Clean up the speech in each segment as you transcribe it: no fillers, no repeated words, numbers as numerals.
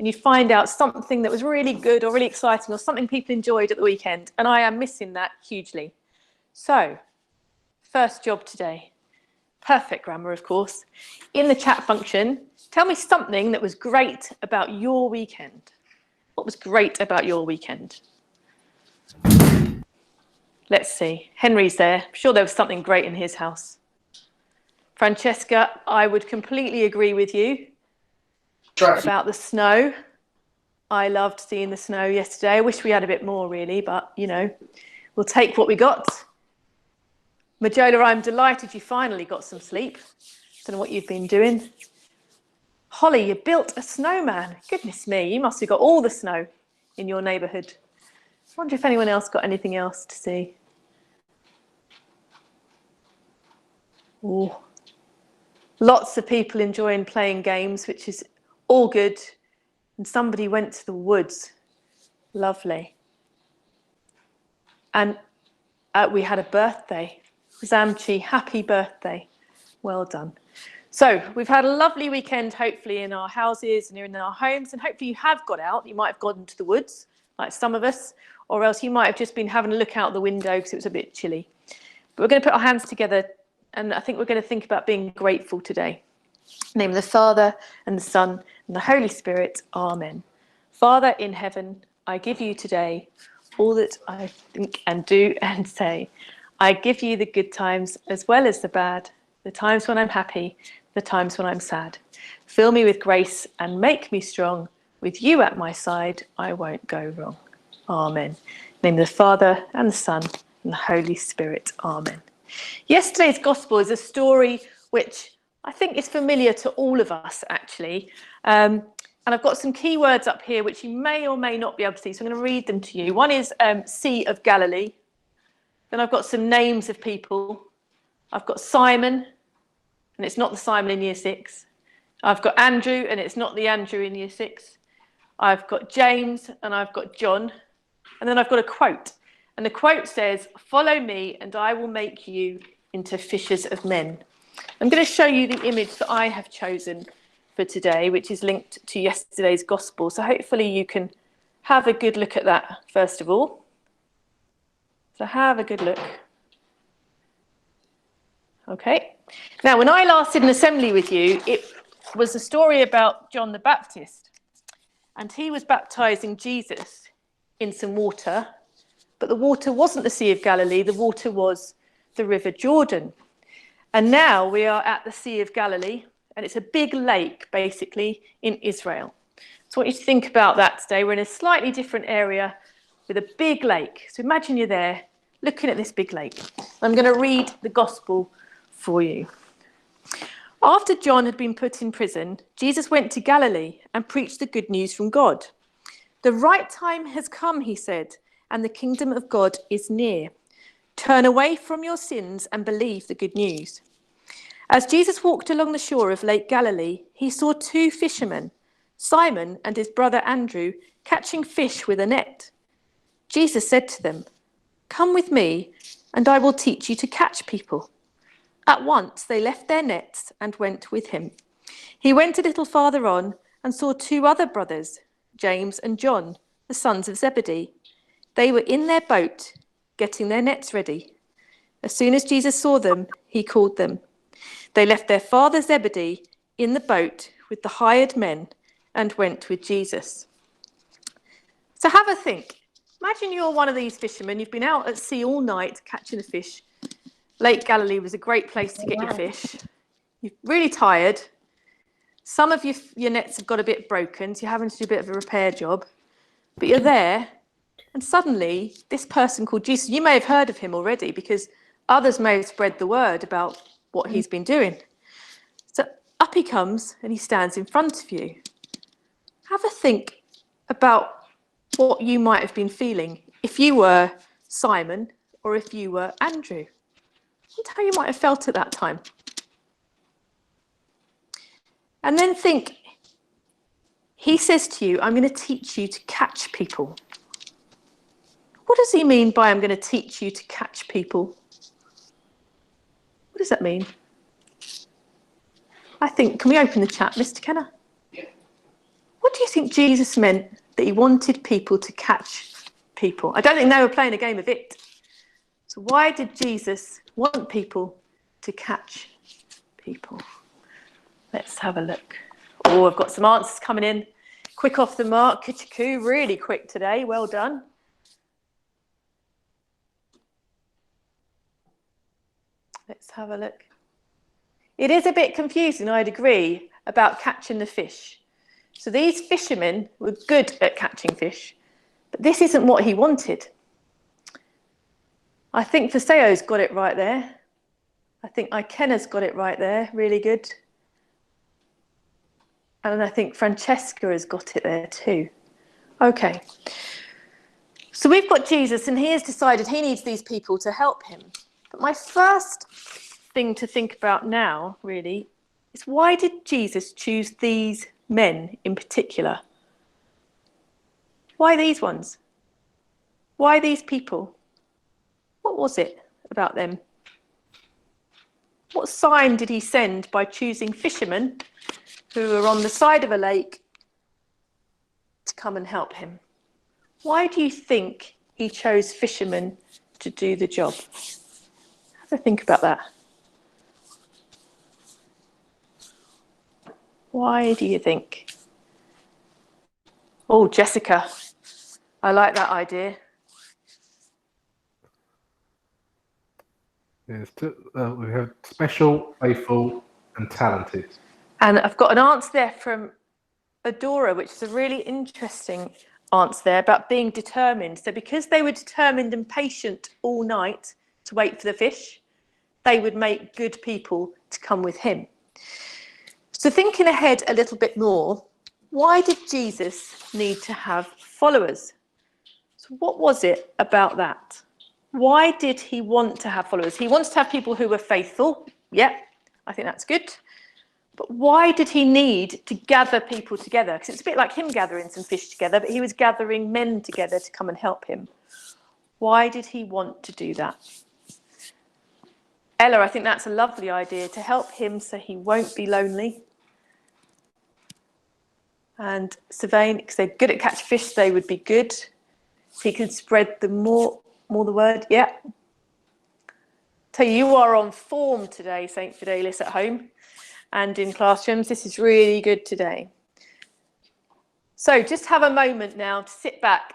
and you find out something that was really good or really exciting or something people enjoyed at the weekend. And I am missing that hugely. So, first job today. Perfect grammar, of course. In the chat function, tell me something that was great about your weekend. What was great about your weekend? Let's see. Henry's there. I'm sure there was something great in his house. Francesca, I would completely agree with you about the snow. I loved seeing the snow yesterday. I wish we had a bit more, really, but, you know, we'll take what we got. Majola, I'm delighted you finally got some sleep. Don't know what you've been doing. Holly, you built a snowman. Goodness me, you must have got all the snow in your neighbourhood. I wonder if anyone else got anything else to see. Oh, lots of people enjoying playing games, which is all good. And somebody went to the woods. Lovely. And we had a birthday. Zamchi, happy birthday. Well done. So we've had a lovely weekend, hopefully, in our houses and in our homes. And hopefully you have got out. You might have gone to the woods, like some of us, or else you might have just been having a look out the window because it was a bit chilly. But we're going to put our hands together, and I think we're going to think about being grateful today. In the name of the Father, and the Son, and the Holy Spirit. Amen. Father in heaven, I give you today all that I think and do and say. I give you the good times as well as the bad, the times when I'm happy, the times when I'm sad. Fill me with grace and make me strong. With you at my side, I won't go wrong. Amen. In the name of the Father, and the Son, and the Holy Spirit. Amen. Yesterday's Gospel is a story which I think is familiar to all of us, actually. And I've got some key words up here which you may or may not be able to see, so I'm going to read them to you. One is Sea of Galilee. Then I've got some names of people. I've got Simon, and it's not the Simon in year 6. I've got Andrew, and it's not the Andrew in year 6. I've got James, and I've got John. And then I've got a quote. And the quote says, "Follow me, and I will make you into fishers of men." I'm going to show you the image that I have chosen for today, which is linked to yesterday's Gospel. So hopefully you can have a good look at that, first of all. So have a good look. Okay. Now, when I last did an assembly with you, it was a story about John the Baptist. And he was baptizing Jesus in some water. But the water wasn't the Sea of Galilee. The water was the River Jordan. And now we are at the Sea of Galilee. And it's a big lake, basically, in Israel. So I want you to think about that today. We're in a slightly different area with a big lake. So imagine you're there looking at this big lake. I'm going to read the Gospel for you. After John had been put in prison, Jesus went to Galilee and preached the good news from God. "The right time has come," he said, "and the kingdom of God is near. Turn away from your sins and believe the good news." As Jesus walked along the shore of Lake Galilee, he saw 2 fishermen, Simon and his brother Andrew, catching fish with a net. Jesus said to them, "Come with me, and I will teach you to catch people." At once they left their nets and went with him. He went a little farther on and saw 2 other brothers, James and John, the sons of Zebedee. They were in their boat, getting their nets ready. As soon as Jesus saw them, he called them. They left their father Zebedee in the boat with the hired men and went with Jesus. So have a think. Imagine you're one of these fishermen. You've been out at sea all night catching the fish. Lake Galilee was a great place to get your fish. You're really tired. Some of your nets have got a bit broken, so you're having to do a bit of a repair job. But you're there, and suddenly this person called Jesus, you may have heard of him already because others may have spread the word about what he's been doing. So up he comes and he stands in front of you. Have a think about what you might have been feeling if you were Simon or if you were Andrew. And how you might have felt at that time. And then think, he says to you, "I'm going to teach you to catch people." What does he mean by "I'm going to teach you to catch people"? What does that mean? I think, can we open the chat, Mr. Kenner? Yeah. What do you think Jesus meant that he wanted people to catch people? I don't think they were playing a game of it. So why did Jesus want people to catch people? Let's have a look. Oh, I've got some answers coming in. Quick off the mark. Kuchiku, really quick today. Well done. Let's have a look. It is a bit confusing, I'd agree, about catching the fish. So these fishermen were good at catching fish, but this isn't what he wanted. I think Faseo's got it right there. I think Ikena's got it right there, really good. And I think Francesca has got it there too. Okay. So we've got Jesus, and he has decided he needs these people to help him. But my first thing to think about now, really, is why did Jesus choose these men in particular? Why these ones? Why these people? What was it about them? What sign did he send by choosing fishermen who were on the side of a lake to come and help him? Why do you think he chose fishermen to do the job? Have a think about that. Why do you think? Oh, Jessica, I like that idea. Yes, we have special, faithful, and talented. And I've got an answer there from Adora, which is a really interesting answer there about being determined. So because they were determined and patient all night to wait for the fish, they would make good people to come with him. So thinking ahead a little bit more, why did Jesus need to have followers? So what was it about that? Why did he want to have followers? He wants to have people who were faithful. Yeah, I think that's good. But why did he need to gather people together? Because it's a bit like him gathering some fish together, but he was gathering men together to come and help him. Why did he want to do that? Ella, I think that's a lovely idea, to help him so he won't be lonely. And Sylvain, because they're good at catch fish, they would be good. So he could spread the more the word. Yeah. Tell you are on form today, St. Fidelis, at home and in classrooms. This is really good today. So just have a moment now to sit back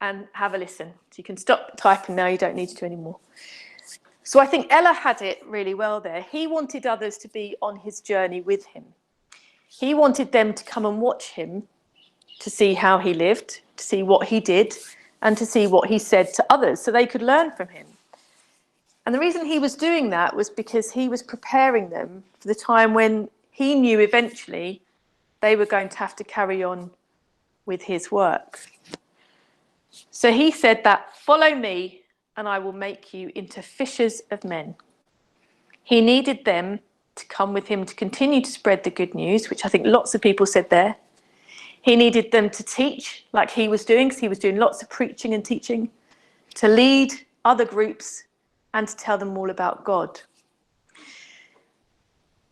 and have a listen. So you can stop typing now, you don't need to anymore. So I think Ella had it really well there. He wanted others to be on his journey with him. He wanted them to come and watch him, to see how he lived, to see what he did, and to see what he said to others so they could learn from him. And the reason he was doing that was because he was preparing them for the time when he knew eventually they were going to have to carry on with his work. So he said that, "Follow me and I will make you into fishers of men." He needed them to come with him to continue to spread the good news, which I think lots of people said there. He needed them to teach like he was doing, because he was doing lots of preaching and teaching, to lead other groups and to tell them all about God.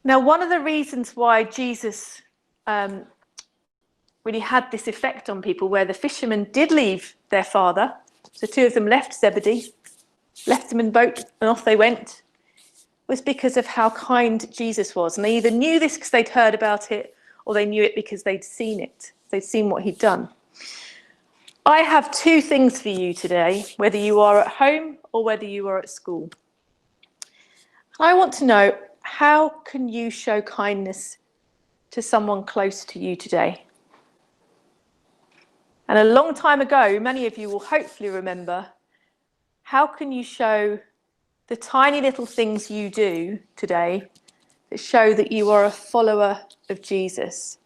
Now, one of the reasons why Jesus really had this effect on people, where the fishermen did leave their father, so two of them left Zebedee, left them in the boat and off they went, was because of how kind Jesus was. And they either knew this because they'd heard about it, or they knew it because they'd seen it. They'd seen what he'd done. I have two things for you today, whether you are at home or whether you are at school. I want to know, how can you show kindness to someone close to you today? And a long time ago, many of you will hopefully remember, how can you show the tiny little things you do today that show that you are a follower of Jesus?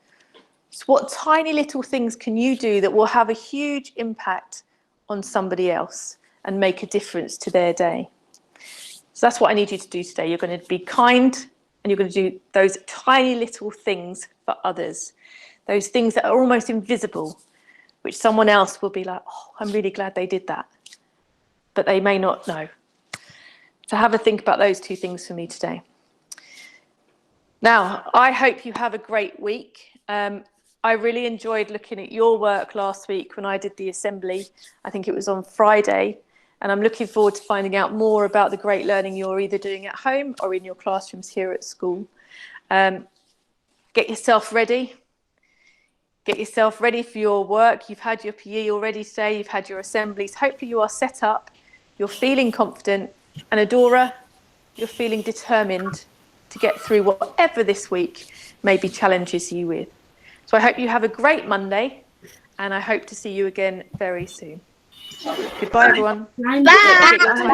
So what tiny little things can you do that will have a huge impact on somebody else and make a difference to their day? So that's what I need you to do today. You're going to be kind, and you're going to do those tiny little things for others, those things that are almost invisible, which someone else will be like, "Oh, I'm really glad they did that," but they may not know. So have a think about those two things for me today. Now, I hope you have a great week. I really enjoyed looking at your work last week when I did the assembly. I think it was on Friday. And I'm looking forward to finding out more about the great learning you're either doing at home or in your classrooms here at school. Get yourself ready. Get yourself ready for your work. You've had your PE already today. You've had your assemblies. Hopefully you are set up. You're feeling confident. And Adora, you're feeling determined to get through whatever this week maybe challenges you with. So I hope you have a great Monday, and I hope to see you again very soon. Goodbye, everyone. Bye.